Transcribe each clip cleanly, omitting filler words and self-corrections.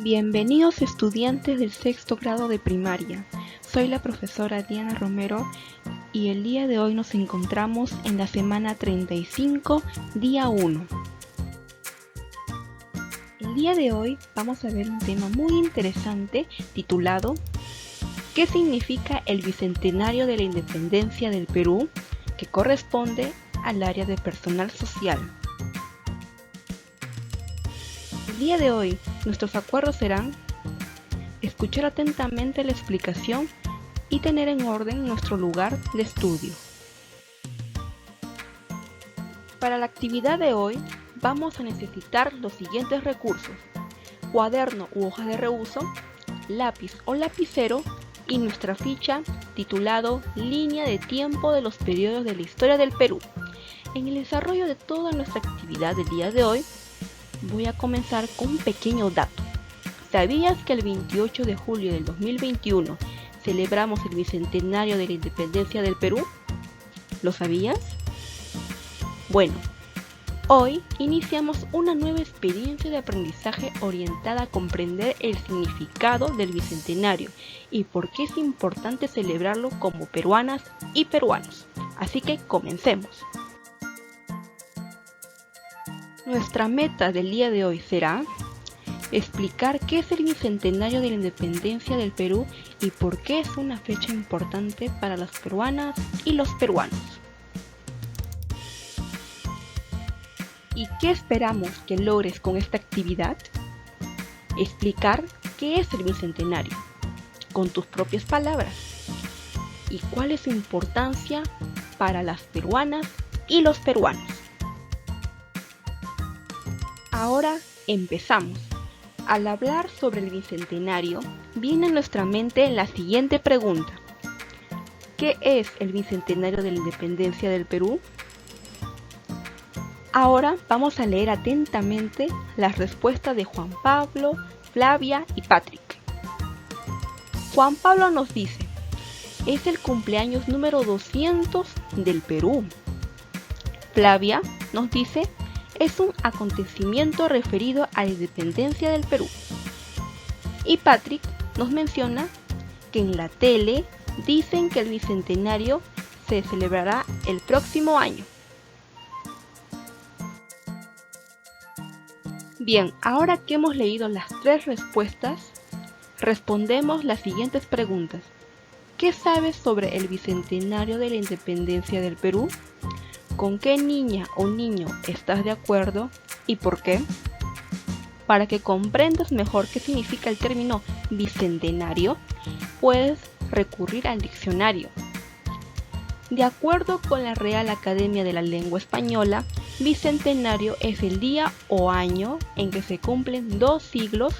Bienvenidos estudiantes del sexto grado de primaria. Soy la profesora Diana Romero y el día de hoy nos encontramos en la semana 35, día 1. El día de hoy vamos a ver un tema muy interesante titulado ¿qué significa el Bicentenario de la Independencia del Perú? Que corresponde al área de personal social. El día de hoy, nuestros acuerdos serán escuchar atentamente la explicación y tener en orden nuestro lugar de estudio. Para la actividad de hoy, vamos a necesitar los siguientes recursos: cuaderno u hoja de reuso, lápiz o lapicero y nuestra ficha titulado Línea de tiempo de los periodos de la historia del Perú. En el desarrollo de toda nuestra actividad del día de hoy, voy a comenzar con un pequeño dato. ¿Sabías que el 28 de julio del 2021 celebramos el Bicentenario de la Independencia del Perú? ¿Lo sabías? Bueno, hoy iniciamos una nueva experiencia de aprendizaje orientada a comprender el significado del Bicentenario y por qué es importante celebrarlo como peruanas y peruanos. Así que comencemos. Nuestra meta del día de hoy será explicar qué es el Bicentenario de la Independencia del Perú y por qué es una fecha importante para las peruanas y los peruanos. ¿Y qué esperamos que logres con esta actividad? Explicar qué es el Bicentenario, con tus propias palabras, y cuál es su importancia para las peruanas y los peruanos. Ahora empezamos. Al hablar sobre el Bicentenario, viene a nuestra mente la siguiente pregunta: ¿qué es el Bicentenario de la Independencia del Perú? Ahora vamos a leer atentamente las respuestas de Juan Pablo, Flavia y Patrick. Juan Pablo nos dice: es el cumpleaños número 200 del Perú. Flavia nos dice: es un acontecimiento referido a la independencia del Perú. Y Patrick nos menciona que en la tele dicen que el Bicentenario se celebrará el próximo año. Bien, ahora que hemos leído las tres respuestas, respondemos las siguientes preguntas. ¿Qué sabes sobre el Bicentenario de la Independencia del Perú? ¿Con qué niña o niño estás de acuerdo y por qué? Para que comprendas mejor qué significa el término bicentenario, puedes recurrir al diccionario. De acuerdo con la Real Academia de la Lengua Española, bicentenario es el día o año en que se cumplen 2 siglos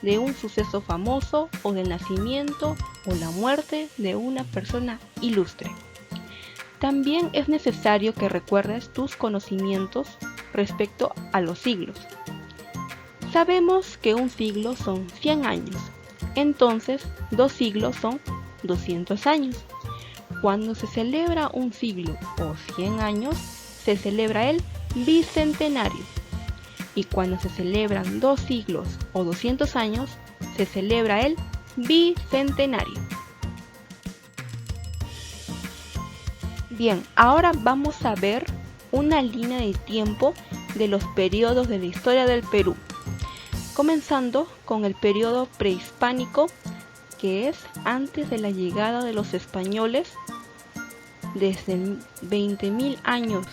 de un suceso famoso o del nacimiento o la muerte de una persona ilustre. También es necesario que recuerdes tus conocimientos respecto a los siglos. Sabemos que un siglo son 100 años, entonces 2 siglos son 200 años. Cuando se celebra un siglo o 100 años, se celebra el bicentenario. Y cuando se celebran 2 siglos o 200 años, se celebra el bicentenario. Bien, ahora vamos a ver una línea de tiempo de los periodos de la historia del Perú, comenzando con el periodo prehispánico, que es antes de la llegada de los españoles, desde 20.000 años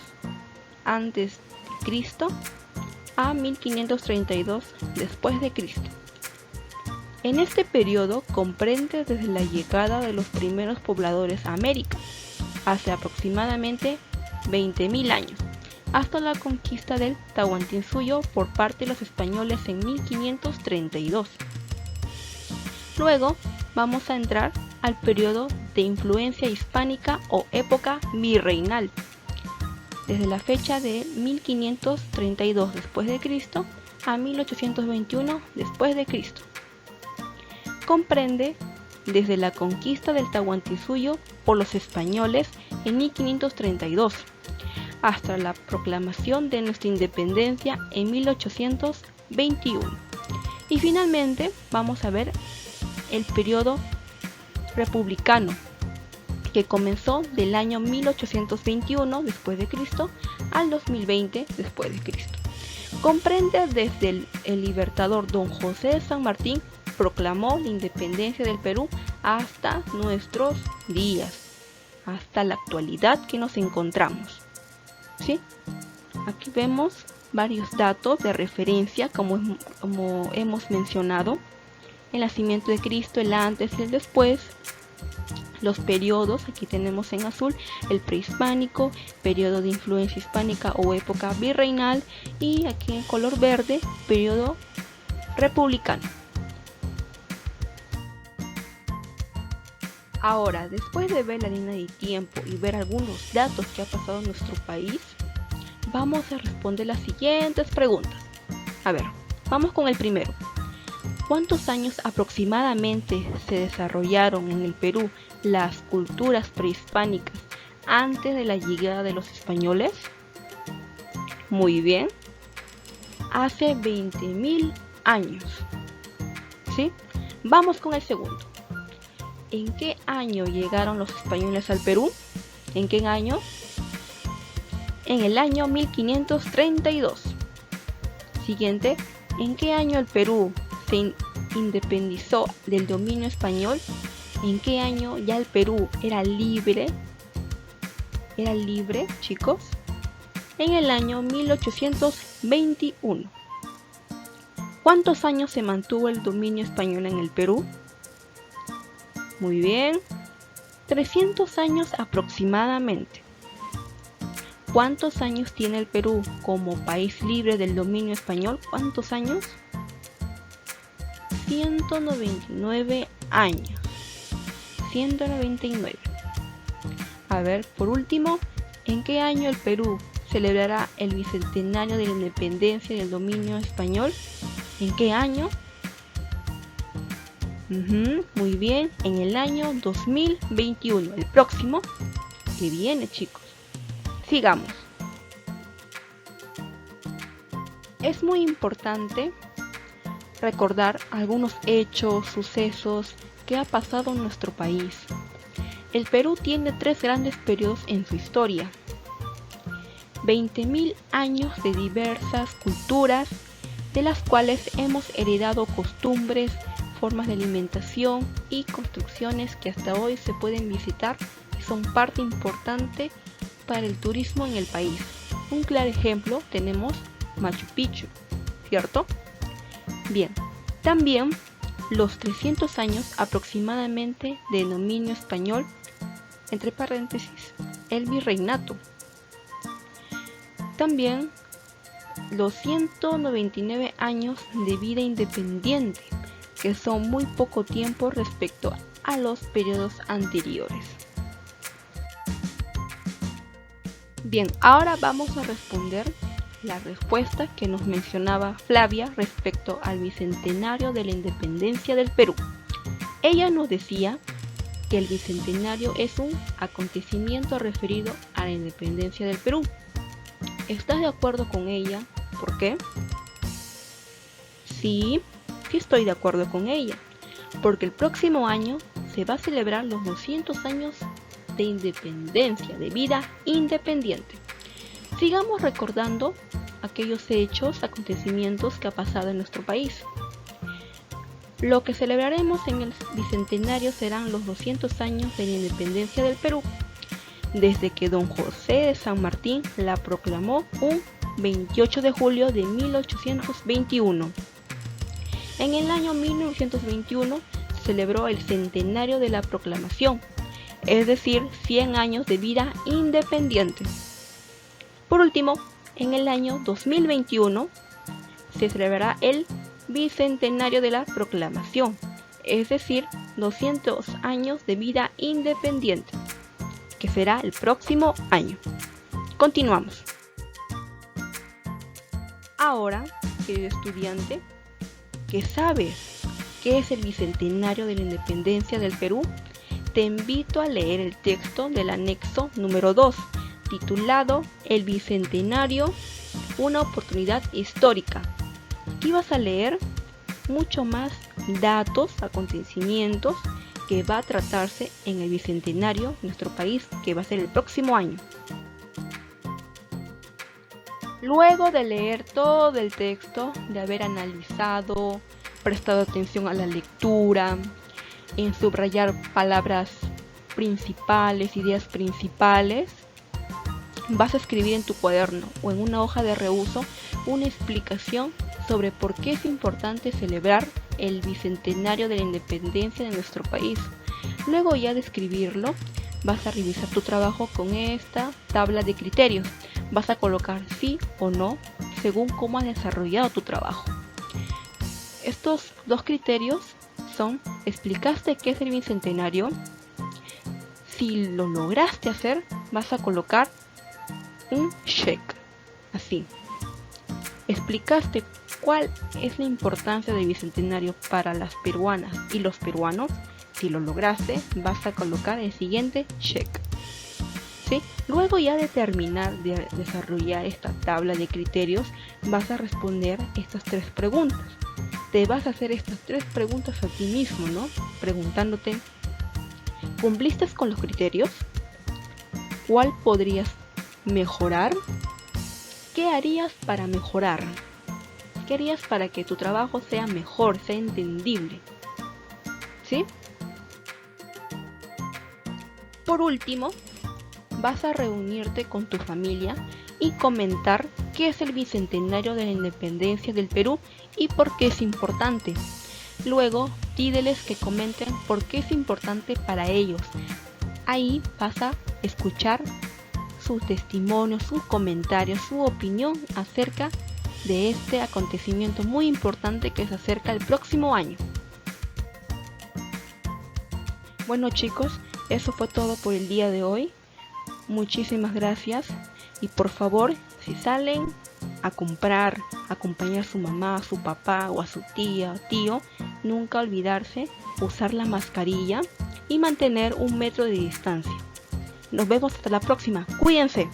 antes de Cristo a 1532 después de Cristo. En este periodo comprende desde la llegada de los primeros pobladores a América, hace aproximadamente 20.000 años, hasta la conquista del Tahuantinsuyo por parte de los españoles en 1532. Luego vamos a entrar al periodo de influencia hispánica o época virreinal, desde la fecha de 1532 después de Cristo a 1821 después de Cristo. Comprende desde la conquista del Tahuantinsuyo por los españoles en 1532 hasta la proclamación de nuestra independencia en 1821. Y finalmente vamos a ver el periodo republicano, que comenzó del año 1821 después de Cristo al 2020 después de Cristo. Comprende desde el libertador Don José de San Martín proclamó la independencia del Perú hasta nuestros días, hasta la actualidad que nos encontramos. ¿Sí? Aquí vemos varios datos de referencia como hemos mencionado: el nacimiento de Cristo, el antes y el después, los periodos, aquí tenemos en azul el prehispánico, periodo de influencia hispánica o época virreinal, y aquí en color verde, periodo republicano. Ahora, después de ver la línea de tiempo y ver algunos datos que ha pasado en nuestro país, vamos a responder las siguientes preguntas. A ver, vamos con el primero. ¿Cuántos años aproximadamente se desarrollaron en el Perú las culturas prehispánicas antes de la llegada de los españoles? Muy bien. Hace 20.000 años. ¿Sí? Vamos con el segundo. ¿En qué año llegaron los españoles al Perú? ¿En qué año? En el año 1532. Siguiente. ¿En qué año el Perú se independizó del dominio español? ¿En qué año ya el Perú era libre? ¿Era libre, chicos? En el año 1821. ¿Cuántos años se mantuvo el dominio español en el Perú? Muy bien, 300 años aproximadamente. ¿Cuántos años tiene el Perú como país libre del dominio español? ¿Cuántos años? 199 años. 199. A ver, por último, ¿en qué año el Perú celebrará el bicentenario de la independencia del dominio español? ¿En qué año? Muy bien, en el año 2021, el próximo que viene, chicos. Sigamos. Es muy importante recordar algunos hechos, sucesos que ha pasado en nuestro país. El Perú tiene 3 grandes periodos en su historia. 20.000 años de diversas culturas, de las cuales hemos heredado costumbres, formas de alimentación y construcciones que hasta hoy se pueden visitar y son parte importante para el turismo en el país. Un claro ejemplo tenemos Machu Picchu, ¿cierto? Bien, también los 300 años aproximadamente de dominio español, entre paréntesis, el virreinato. También los 199 años de vida independiente, que son muy poco tiempo respecto a los periodos anteriores. Bien, ahora vamos a responder la respuesta que nos mencionaba Flavia respecto al bicentenario de la independencia del Perú. Ella nos decía que el bicentenario es un acontecimiento referido a la independencia del Perú. ¿Estás de acuerdo con ella? ¿Por qué? Sí estoy de acuerdo con ella, porque el próximo año se va a celebrar los 200 años de independencia, de vida independiente. Sigamos recordando aquellos hechos, acontecimientos que ha pasado en nuestro país. Lo que celebraremos en el bicentenario serán los 200 años de la independencia del Perú, desde que Don José de San Martín la proclamó un 28 de julio de 1821. En el año 1921 se celebró el centenario de la proclamación, es decir, 100 años de vida independiente. Por último, en el año 2021 se celebrará el bicentenario de la proclamación, es decir, 200 años de vida independiente, que será el próximo año. Continuamos. Ahora, querido estudiante, ¿qué sabes qué es el bicentenario de la independencia del Perú? Te invito a leer el texto del anexo número 2, titulado El Bicentenario, una oportunidad histórica. Aquí vas a leer mucho más datos, acontecimientos que va a tratarse en el Bicentenario de nuestro país, que va a ser el próximo año. Luego de leer todo el texto, de haber analizado, prestado atención a la lectura, en subrayar palabras principales, ideas principales, vas a escribir en tu cuaderno o en una hoja de reuso una explicación sobre por qué es importante celebrar el Bicentenario de la Independencia de nuestro país. Luego ya de escribirlo, vas a revisar tu trabajo con esta tabla de criterios. Vas a colocar sí o no según cómo has desarrollado tu trabajo. Estos dos criterios son: ¿explicaste qué es el Bicentenario? Si lo lograste hacer, vas a colocar un check, así. ¿Explicaste cuál es la importancia del Bicentenario para las peruanas y los peruanos? Si lo lograste, vas a colocar el siguiente check. ¿Sí? Luego ya de terminar de desarrollar esta tabla de criterios, vas a responder estas 3 preguntas. Te vas a hacer estas 3 preguntas a ti mismo, ¿no? Preguntándote: ¿cumpliste con los criterios? ¿Cuál podrías mejorar? ¿Qué harías para mejorar? ¿Qué harías para que tu trabajo sea mejor, sea entendible? ¿Sí? Por último, vas a reunirte con tu familia y comentar qué es el Bicentenario de la Independencia del Perú y por qué es importante. Luego, pídeles que comenten por qué es importante para ellos. Ahí vas a escuchar sus testimonios, sus comentarios, su opinión acerca de este acontecimiento muy importante que se acerca el próximo año. Bueno chicos, eso fue todo por el día de hoy. Muchísimas gracias y por favor, si salen a comprar, acompañar a su mamá, a su papá o a su tía o tío, nunca olvidarse usar la mascarilla y mantener 1 metro de distancia. Nos vemos hasta la próxima. Cuídense.